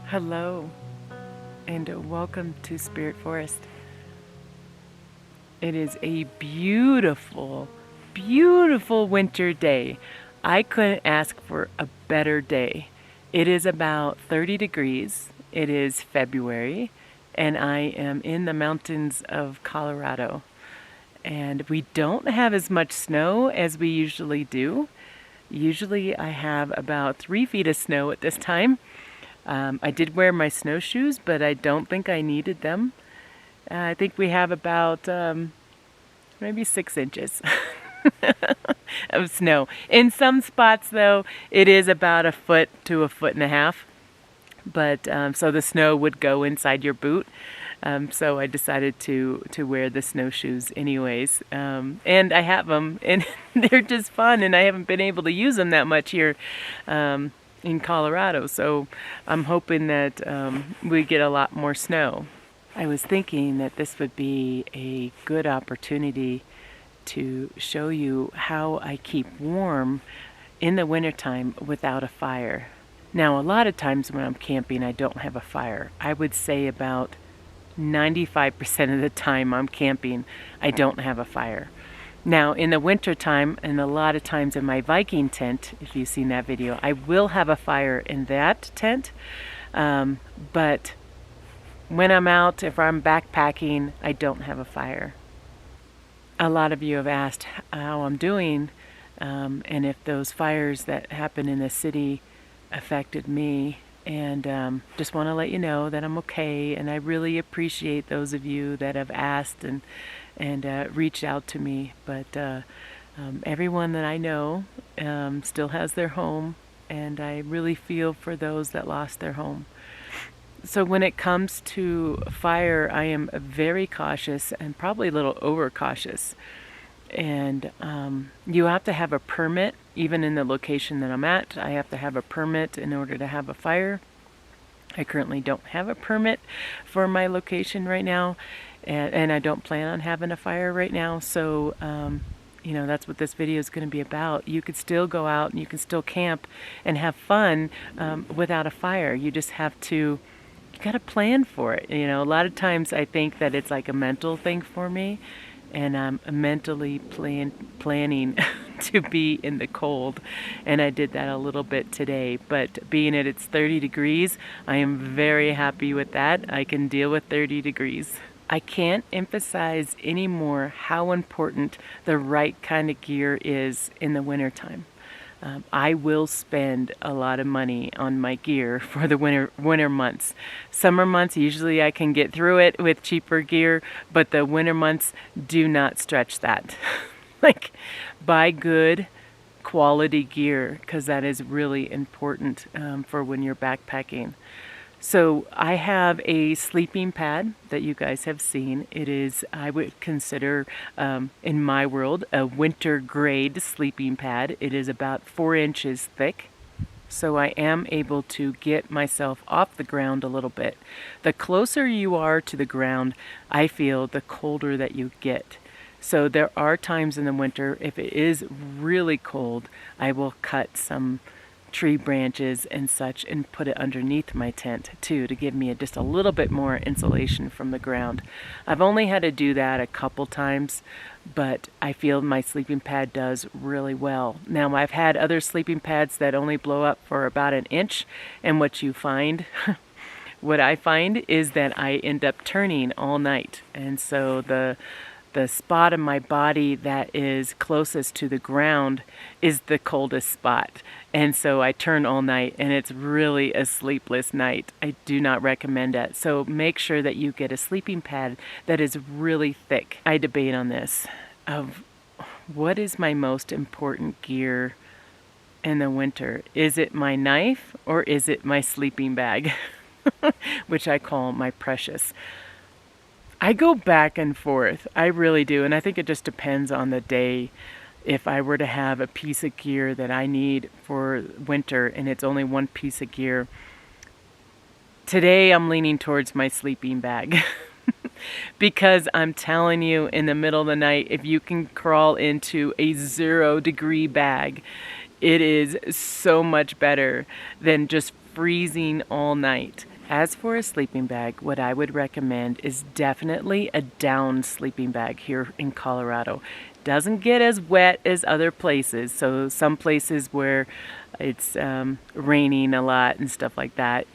Hello, and welcome to Spirit Forest. It is a beautiful, beautiful winter day. I couldn't ask for a better day. It is about 30 degrees. It is February, and I am in the mountains of Colorado. And we don't have as much snow as we usually do. Usually I have about 3 feet of snow at this time. I did wear my snowshoes, but I don't think I needed them. I think we have about maybe 6 inches of snow. In some spots, though, it is about 1 foot to 1.5 feet. But so the snow would go inside your boot. So I decided to wear the snowshoes anyways. And I have them, and they're just fun, and I haven't been able to use them that much here in Colorado, so I'm hoping that we get a lot more snow. I was thinking that this would be a good opportunity to show you how I keep warm in the wintertime without a fire. Now, a lot of times when I'm camping, I don't have a fire. I would say about 95% of the time I'm camping, I don't have a fire. Now, in the winter time, and a lot of times in my Viking tent, if you've seen that video, I will have a fire in that tent. But when I'm out, if I'm backpacking, I don't have a fire. A lot of you have asked how I'm doing, and if those fires that happened in the city affected me. And just want to let you know that I'm okay, and I really appreciate those of you that have asked and reached out to me. But everyone that I know still has their home, and I really feel for those that lost their home. So when it comes to fire, I am very cautious and probably a little overcautious. And you have to have a permit, even in the location that I'm at. I have to have a permit in order to have a fire. I currently don't have a permit for my location right now, and I don't plan on having a fire right now. So, you know, that's what this video is going to be about. You could still go out and you can still camp and have fun without a fire. You just have to, you got to plan for it. You know, a lot of times I think that it's like a mental thing for me. And I'm mentally planning to be in the cold. And I did that a little bit today. But being that it's 30 degrees, I am very happy with that. I can deal with 30 degrees. I can't emphasize anymore how important the right kind of gear is in the wintertime. I will spend a lot of money on my gear for the winter months. Summer months, usually I can get through it with cheaper gear, but the winter months do not stretch that. Like, buy good quality gear, because that is really important for when you're backpacking. So I have a sleeping pad that you guys have seen. It is, I would consider, in my world, a winter grade sleeping pad. It is about 4 inches thick. So I am able to get myself off the ground a little bit. The closer you are to the ground, I feel the colder that you get. So there are times in the winter, if it is really cold, I will cut some tree branches and such and put it underneath my tent too, to give me just a little bit more insulation from the ground. I've only had to do that a couple times, but I feel my sleeping pad does really well. Now, I've had other sleeping pads that only blow up for about an inch, and what I find is that I end up turning all night. And so the spot of my body that is closest to the ground is the coldest spot. And so I turn all night, and it's really a sleepless night. I do not recommend it. So make sure that you get a sleeping pad that is really thick. I debate on this of what is my most important gear in the winter. Is it my knife or is it my sleeping bag? Which I call my precious. I go back and forth. I really do. And I think it just depends on the day. If I were to have a piece of gear that I need for winter and it's only one piece of gear, today I'm leaning towards my sleeping bag. Because I'm telling you, in the middle of the night, if you can crawl into a 0-degree bag, it is so much better than just freezing all night. As for a sleeping bag, what I would recommend is definitely a down sleeping bag here in Colorado. Doesn't get as wet as other places. So some places where it's raining a lot and stuff like that,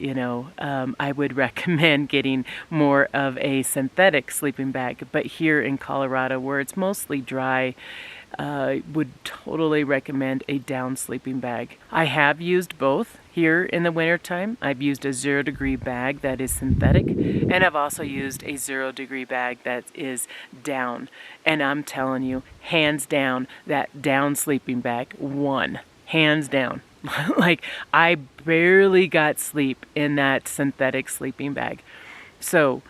I would recommend getting more of a synthetic sleeping bag. But here in Colorado, where it's mostly dry, would totally recommend a down sleeping bag. I have used both here in the wintertime. I've used a 0-degree bag that is synthetic, and I've also used a 0-degree bag that is down. And I'm telling you, hands down, that down sleeping bag won. Hands down. Like, I barely got sleep in that synthetic sleeping bag. So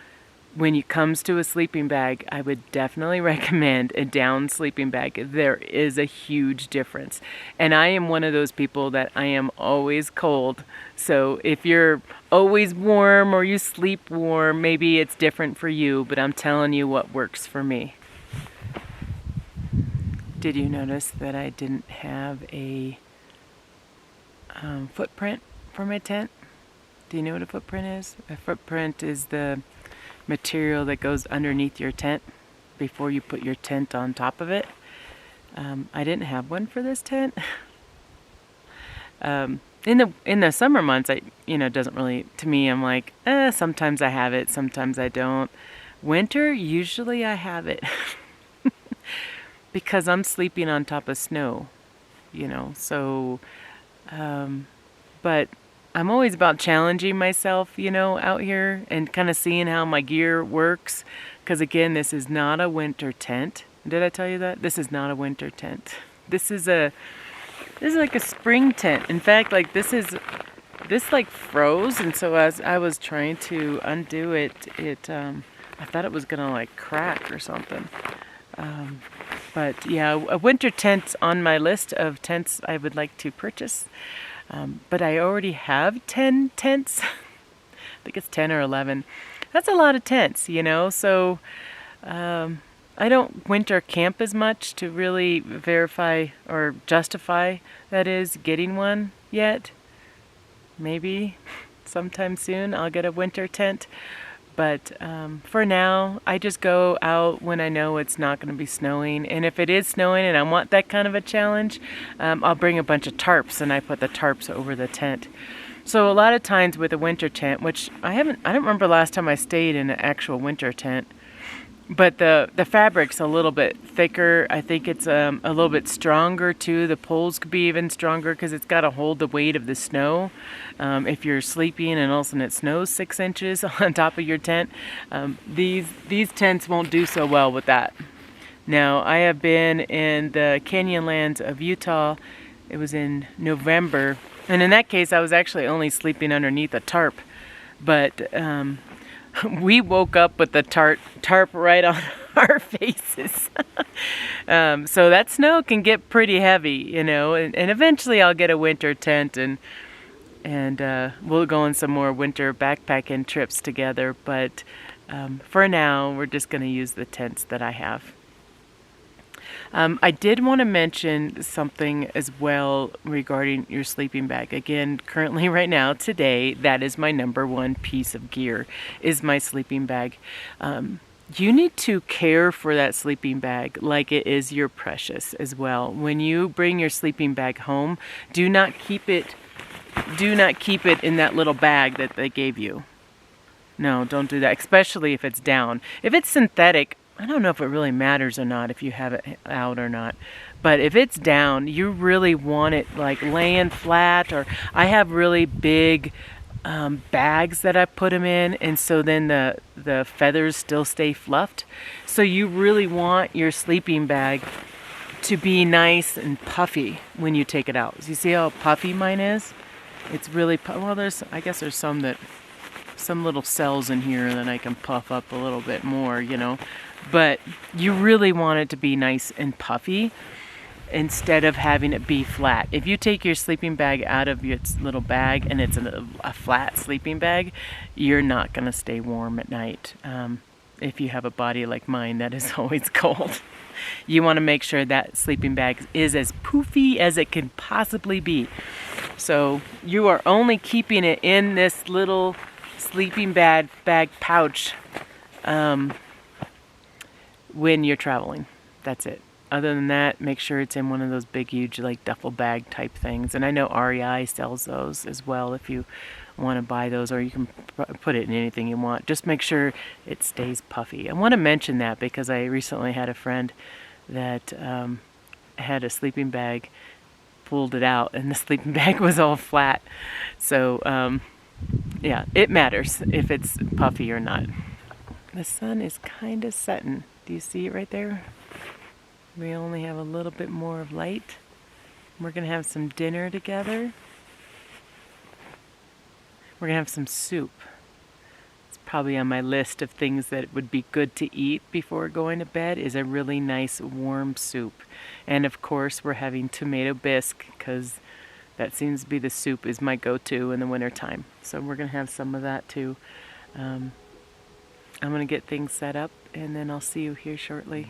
when it comes to a sleeping bag, I would definitely recommend a down sleeping bag. There is a huge difference. And I am one of those people that I am always cold. So if you're always warm or you sleep warm, maybe it's different for you, but I'm telling you what works for me. Did you notice that I didn't have a footprint for my tent? Do you know what a footprint is? A footprint is the material that goes underneath your tent before you put your tent on top of it. I didn't have one for this tent. In the summer months, it doesn't really, to me, I'm like, sometimes I have it, sometimes I don't. Winter, usually I have it. Because I'm sleeping on top of snow, so, but I'm always about challenging myself, out here and kind of seeing how my gear works. Because again, this is not a winter tent. Did I tell you that? This is not a winter tent. This is like a spring tent. In fact, like this froze, and so as I was trying to undo it, I thought it was gonna like crack or something. But yeah, a winter tent's on my list of tents I would like to purchase. But I already have 10 tents. I think it's 10 or 11. That's a lot of tents, so I don't winter camp as much to really verify or justify, that is, getting one yet. Maybe sometime soon I'll get a winter tent. But for now, I just go out when I know it's not going to be snowing. And if it is snowing and I want that kind of a challenge, I'll bring a bunch of tarps and I put the tarps over the tent. So a lot of times with a winter tent, which I don't remember last time I stayed in an actual winter tent, but the fabric's a little bit thicker. I think it's a little bit stronger too. The poles could be even stronger because it's got to hold the weight of the snow. If you're sleeping and all of a sudden it snows 6 inches on top of your tent, these tents won't do so well with that. Now, I have been in the Canyonlands of Utah. It was in November, and in that case I was actually only sleeping underneath a tarp. But we woke up with the tarp right on our faces. So that snow can get pretty heavy, you know, and eventually I'll get a winter tent and we'll go on some more winter backpacking trips together. But for now, we're just going to use the tents that I have. I did want to mention something as well regarding your sleeping bag. Again, currently right now, today, that is my number one piece of gear, is my sleeping bag. You need to care for that sleeping bag like it is your precious as well. When you bring your sleeping bag home, do not keep it in that little bag that they gave you. No, don't do that, especially if it's down. If it's synthetic, I don't know if it really matters or not if you have it out or not. But if it's down, you really want it like laying flat, or I have really big bags that I put them in, and so then the feathers still stay fluffed. So you really want your sleeping bag to be nice and puffy when you take it out. So you see how puffy mine is? It's really, well, I guess there's some little cells in here that I can puff up a little bit more, you know. But you really want it to be nice and puffy instead of having it be flat. If you take your sleeping bag out of its little bag and it's a flat sleeping bag, you're not going to stay warm at night. If you have a body like mine that is always cold. You want to make sure that sleeping bag is as poofy as it can possibly be. So you are only keeping it in this little sleeping bag pouch when you're traveling. That's it. Other than that, make sure it's in one of those big, huge, like duffel bag type things. And I know REI sells those as well if you want to buy those, or you can put it in anything you want. Just make sure it stays puffy. I want to mention that because I recently had a friend that had a sleeping bag, pulled it out, and the sleeping bag was all flat. So, yeah, it matters if it's puffy or not. The sun is kind of setting. Do you see it right there? We only have a little bit more of light. We're going to have some dinner together. We're going to have some soup. It's probably on my list of things that would be good to eat before going to bed, is a really nice warm soup. And of course, we're having tomato bisque because that seems to be the soup is my go-to in the wintertime. So we're going to have some of that too. I'm going to get things set up and then I'll see you here shortly.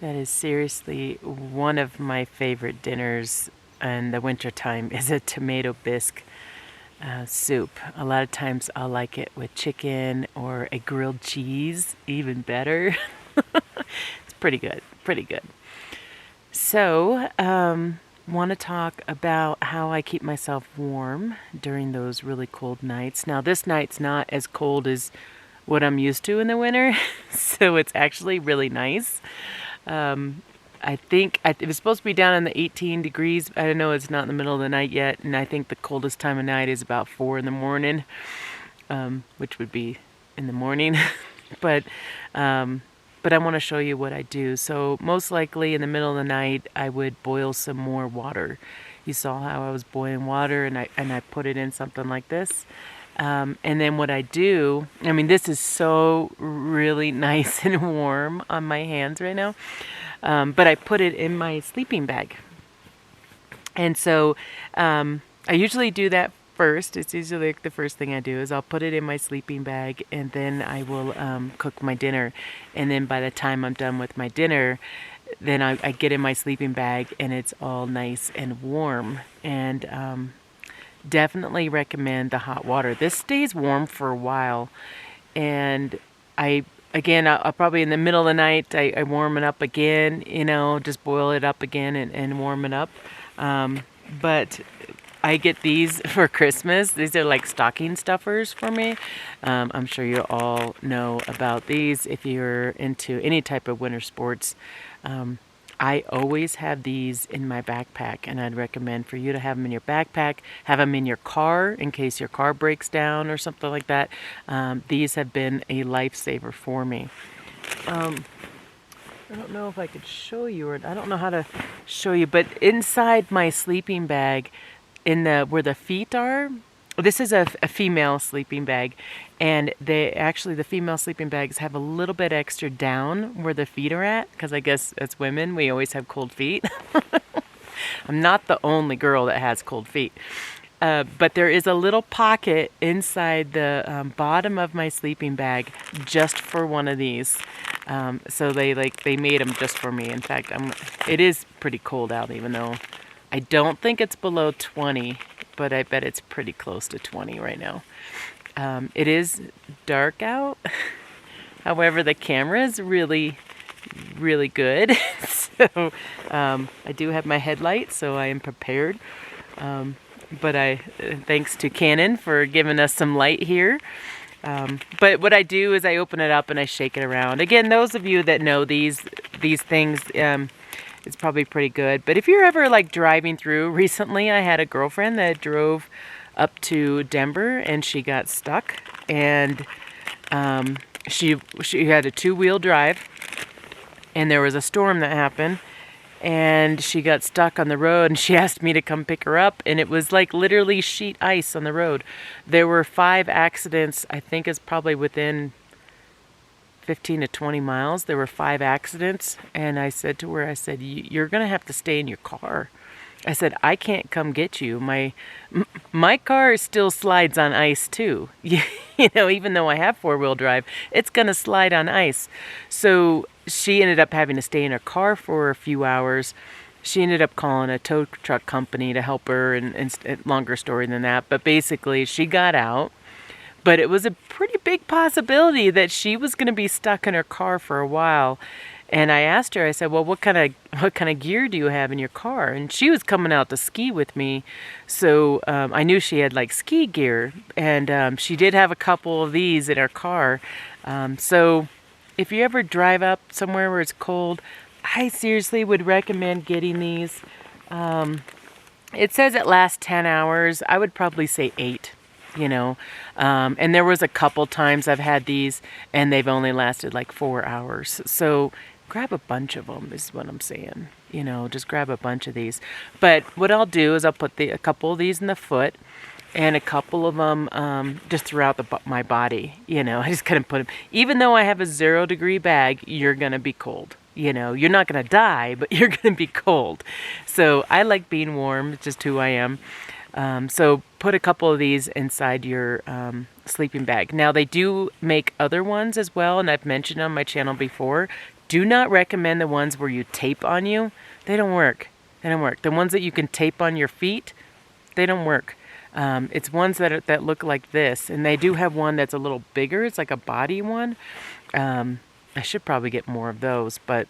That is seriously one of my favorite dinners in the wintertime is a tomato bisque soup. A lot of times I'll like it with chicken or a grilled cheese, even better. It's pretty good, pretty good. So, want to talk about how I keep myself warm during those really cold nights. Now, this night's not as cold as what I'm used to in the winter, so it's actually really nice. I think it was supposed to be down in the 18 degrees. I don't know, it's not in the middle of the night yet, and I think the coldest time of night is about 4 in the morning, which would be in the morning. But I want to show you what I do. So most likely in the middle of the night, I would boil some more water. You saw how I was boiling water, and I put it in something like this. And then what I do, I mean, this is so really nice and warm on my hands right now, but I put it in my sleeping bag. And so I usually do that first. It's usually like the first thing I do is I'll put it in my sleeping bag, and then I will cook my dinner. And then by the time I'm done with my dinner, then I get in my sleeping bag, and it's all nice and warm. And definitely recommend the hot water. This stays warm for a while, and I'll probably in the middle of the night, I warm it up again, just boil it up again and warm it up. But I get these for Christmas. These are like stocking stuffers for me. I'm sure you all know about these if you're into any type of winter sports. I always have these in my backpack, and I'd recommend for you to have them in your backpack, have them in your car in case your car breaks down or something like that. These have been a lifesaver for me. I don't know if I could show you, or I don't know how to show you, but inside my sleeping bag, where the feet are, this is a female sleeping bag, and the female sleeping bags have a little bit extra down where the feet are at, because I guess as women, we always have cold feet. I'm not the only girl that has cold feet. But there is a little pocket inside the bottom of my sleeping bag just for one of these. So they made them just for me. In fact, it is pretty cold out, even though I don't think it's below 20, but I bet it's pretty close to 20 right now. It is dark out. However, the camera is really, really good. So I do have my headlights, so I am prepared. But thanks to Canon for giving us some light here. But what I do is I open it up and I shake it around. Again, those of you that know these things, it's probably pretty good. But if you're ever like driving through, recently I had a girlfriend that drove up to Denver and she got stuck, and she had a 2-wheel drive, and there was a storm that happened, and she got stuck on the road, and she asked me to come pick her up, and it was like literally sheet ice on the road. There were 5 accidents. I think it's probably within 15 to 20 miles. There were 5 accidents, and I said to her, I said, you're going to have to stay in your car. I said, I can't come get you. My car still slides on ice too. Even though I have 4-wheel drive, it's going to slide on ice. So she ended up having to stay in her car for a few hours. She ended up calling a tow truck company to help her, and longer story than that. But basically, she got out. But it was a pretty big possibility that she was going to be stuck in her car for a while. And I asked her, I said, well, what kind of gear do you have in your car? And she was coming out to ski with me. So I knew she had like ski gear. And she did have a couple of these in her car. So if you ever drive up somewhere where it's cold, I seriously would recommend getting these. It says it lasts 10 hours. I would probably say 8. And there was a couple times I've had these and they've only lasted like 4 hours. So grab a bunch of them is what I'm saying. Just grab a bunch of these. But what I'll do is I'll put a couple of these in the foot and a couple of them just throughout my body. I just kind of put them. Even though I have a 0-degree bag, you're going to be cold. You're not going to die, but you're going to be cold. So I like being warm. It's just who I am. So put a couple of these inside your sleeping bag. Now they do make other ones as well, and I've mentioned on my channel before. Do not recommend the ones where you tape on you. They don't work. The ones that you can tape on your feet, they don't work. It's ones that look like this, and they do have one that's a little bigger. It's like a body one. I should probably get more of those, but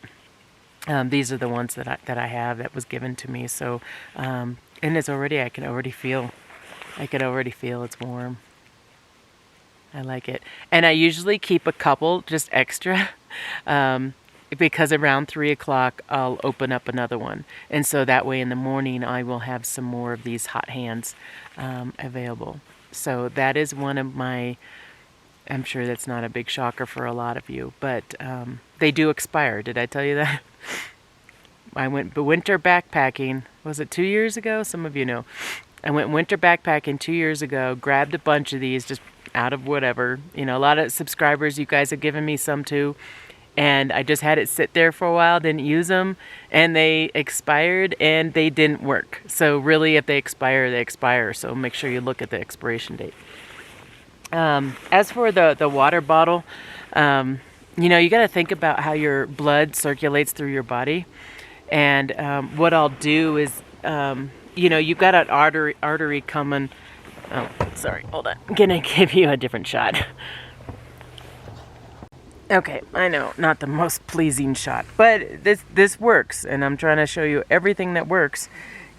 these are the ones that I have that was given to me. So, and it's already, I can already feel it's warm. I like it. And I usually keep a couple just extra because around 3 o'clock I'll open up another one. And so that way in the morning I will have some more of these hot hands available. So that is one of my, I'm sure that's not a big shocker for a lot of you, but they do expire. Did I tell you that? I went winter backpacking. Was it 2 years ago? Some of you know. I went winter backpacking 2 years ago, grabbed a bunch of these just out of whatever. A lot of subscribers, you guys have given me some too. And I just had it sit there for a while, didn't use them, and they expired and they didn't work. So really, if they expire, they expire. So make sure you look at the expiration date. As for the water bottle, you got to think about how your blood circulates through your body. And what I'll do is, you've got an artery coming. Oh, sorry, hold on. I'm going to give you a different shot. Okay, I know, not the most pleasing shot, but this works, and I'm trying to show you everything that works.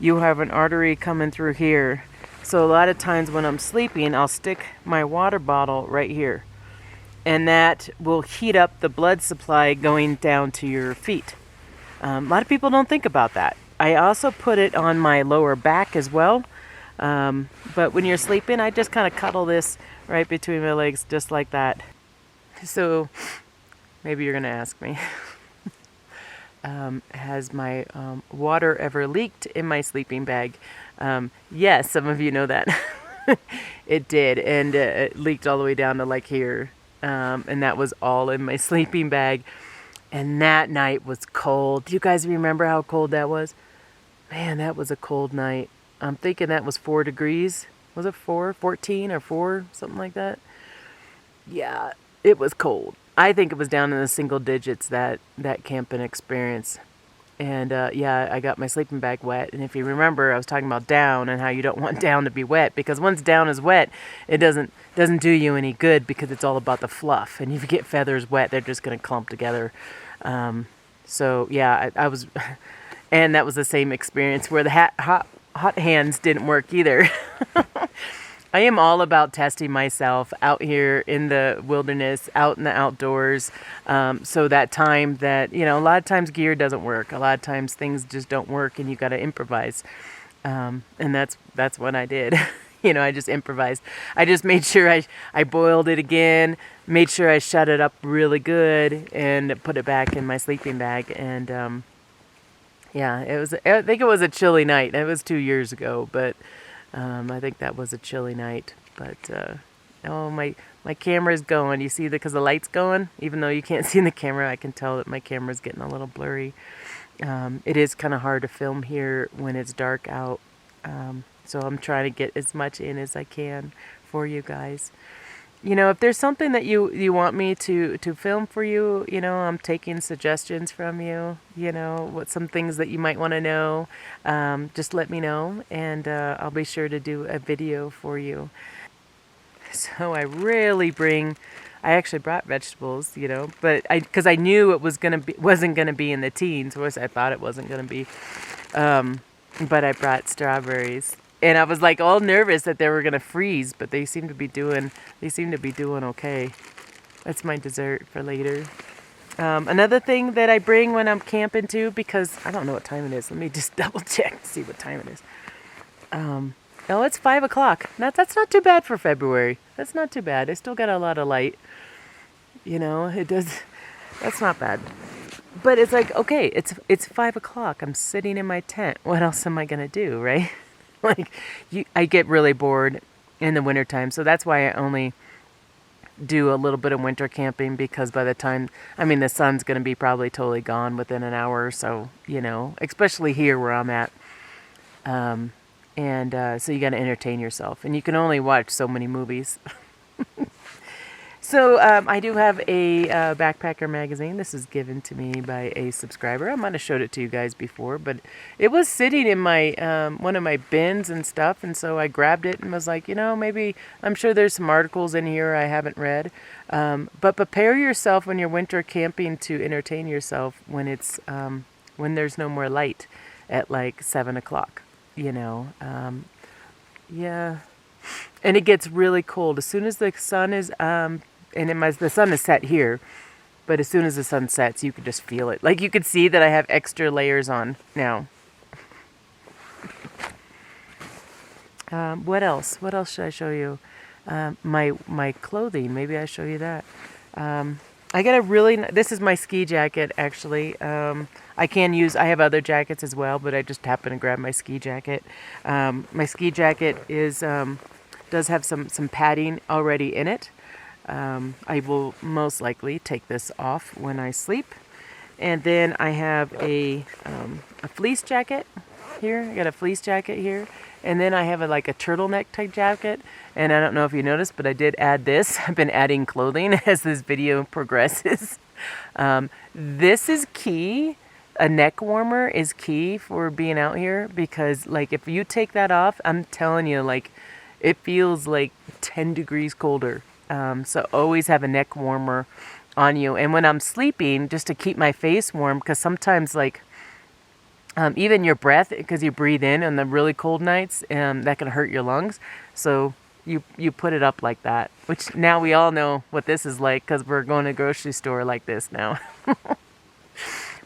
You have an artery coming through here. So a lot of times when I'm sleeping, I'll stick my water bottle right here. And that will heat up the blood supply going down to your feet. A lot of people don't think about that. I also put it on my lower back as well. But when you're sleeping, I just kind of cuddle this right between my legs, just like that. So maybe you're going to ask me, has my water ever leaked in my sleeping bag? Yes, some of you know that. It did, and it leaked all the way down to like here. And that was all in my sleeping bag. And that night was cold. Do you guys remember how cold that was? Man, that was a cold night. I'm thinking that was 4 degrees. Was it 4? 14 or 4? Something like that. Yeah, it was cold. I think it was down in the single digits, that camping experience. And yeah, I got my sleeping bag wet. And if you remember, I was talking about down and how you don't want down to be wet, because once down is wet, it doesn't do you any good, because it's all about the fluff. And if you get feathers wet, they're just going to clump together. So yeah, I was, and that was the same experience where the hot hands didn't work either. I am all about testing myself out here in the wilderness, out in the outdoors. So that time that, a lot of times gear doesn't work. A lot of times things just don't work and you got to improvise. And that's what I did. I just improvised. I just made sure I boiled it again, made sure I shut it up really good, and put it back in my sleeping bag. And yeah, I think it was a chilly night. It was 2 years ago, but I think that was a chilly night. But oh, my camera's going. You see because the light's going? Even though you can't see in the camera, I can tell that my camera's getting a little blurry. It is kind of hard to film here when it's dark out. So I'm trying to get as much in as I can for you guys. If there's something that you want me to film for you, I'm taking suggestions from you, what some things that you might want to know, just let me know, and I'll be sure to do a video for you. So I rarely bring. I actually brought vegetables, but because I knew it wasn't gonna be in the teens. Was I thought it wasn't gonna be. But I brought strawberries, and I was like all nervous that they were gonna freeze, but they seem to be doing okay. That's my dessert for later. Another thing that I bring when I'm camping too, because I don't know what time it is. Let me just double check to see what time it is. Oh, it's 5 o'clock. That's not too bad for February. That's not too bad. I still got a lot of light. It does. That's not bad. But it's like, okay, it's 5 o'clock. I'm sitting in my tent. What else am I gonna do, right? I get really bored in the wintertime, so that's why I only do a little bit of winter camping, because by the time, the sun's gonna be probably totally gone within an hour or so, especially here where I'm at. So you got to entertain yourself, and you can only watch so many movies. So I do have a backpacker magazine. This is given to me by a subscriber. I might have showed it to you guys before, but it was sitting in my one of my bins and stuff, and so I grabbed it and was like, maybe I'm sure there's some articles in here I haven't read. But prepare yourself when you're winter camping to entertain yourself when it's when there's no more light at like 7 o'clock. Yeah, and it gets really cold as soon as the sun is the sun is set here, but as soon as the sun sets, you can just feel it. Like, you could see that I have extra layers on now. What else should I show you? My clothing, maybe I show you that. I got this is my ski jacket, actually. I have other jackets as well, but I just happened to grab my ski jacket. My ski jacket does have some padding already in it. I will most likely take this off when I sleep. And then I have a fleece jacket here. I got a fleece jacket here. And then I have a turtleneck type jacket. And I don't know if you noticed, but I did add this. I've been adding clothing as this video progresses. This is key. A neck warmer is key for being out here, because if you take that off, I'm telling you, it feels like 10 degrees colder. So always have a neck warmer on you. And when I'm sleeping, just to keep my face warm, because sometimes even your breath, because you breathe in on the really cold nights, that can hurt your lungs. So you put it up like that, which now we all know what this is like, because we're going to the grocery store like this now.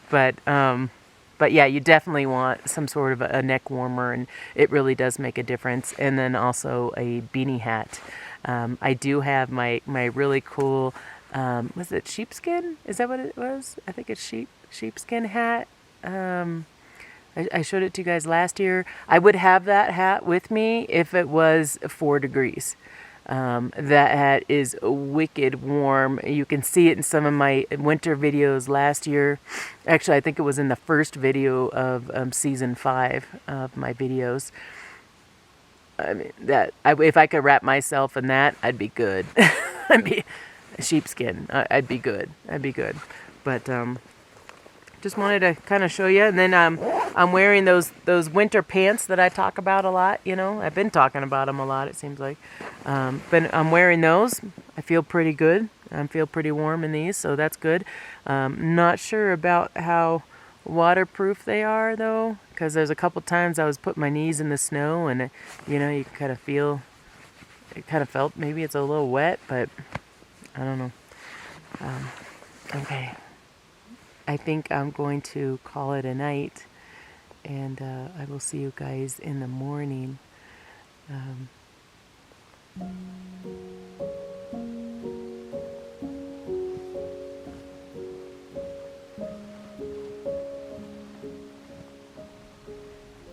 But yeah, you definitely want some sort of a neck warmer, and it really does make a difference. And then also a beanie hat. I do have my really cool, was it sheepskin? Is that what it was? I think it's sheepskin hat. I showed it to you guys last year. I would have that hat with me if it was 4 degrees. That hat is wicked warm. You can see it in some of my winter videos last year. Actually, I think it was in the first video of season 5 of my videos. If I could wrap myself in that, I'd be good. I'd be sheepskin. I'd be good. But just wanted to kind of show you. And then I'm wearing those winter pants that I talk about a lot. I've been talking about them a lot, it seems like. But I'm wearing those. I feel pretty good. I feel pretty warm in these, so that's good. Not sure about how waterproof they are, though, because there's a couple times I was putting my knees in the snow, and you kind of feel, it kind of felt maybe it's a little wet, but I don't know. Okay, I think I'm going to call it a night, and I will see you guys in the morning.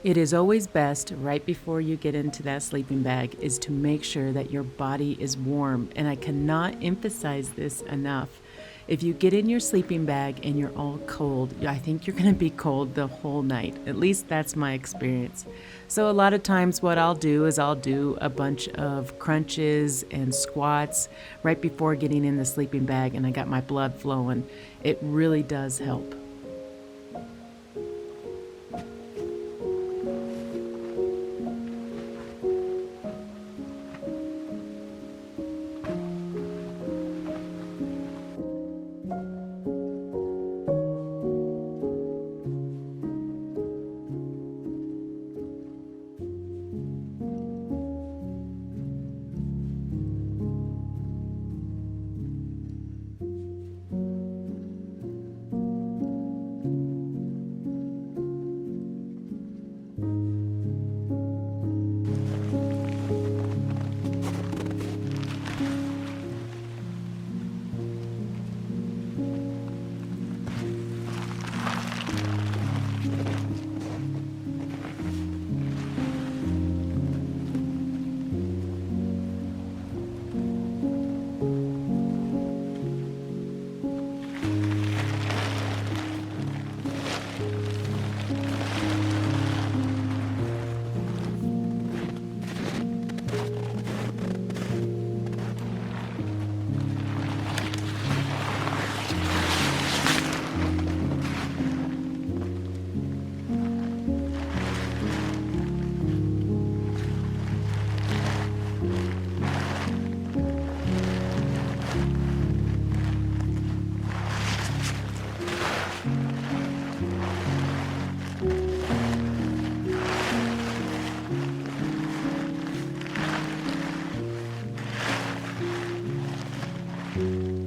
It is always best, right before you get into that sleeping bag, is to make sure that your body is warm. And I cannot emphasize this enough. If you get in your sleeping bag and you're all cold, I think you're going to be cold the whole night. At least that's my experience. So a lot of times what I'll do is I'll do a bunch of crunches and squats right before getting in the sleeping bag, and I got my blood flowing. It really does help. you.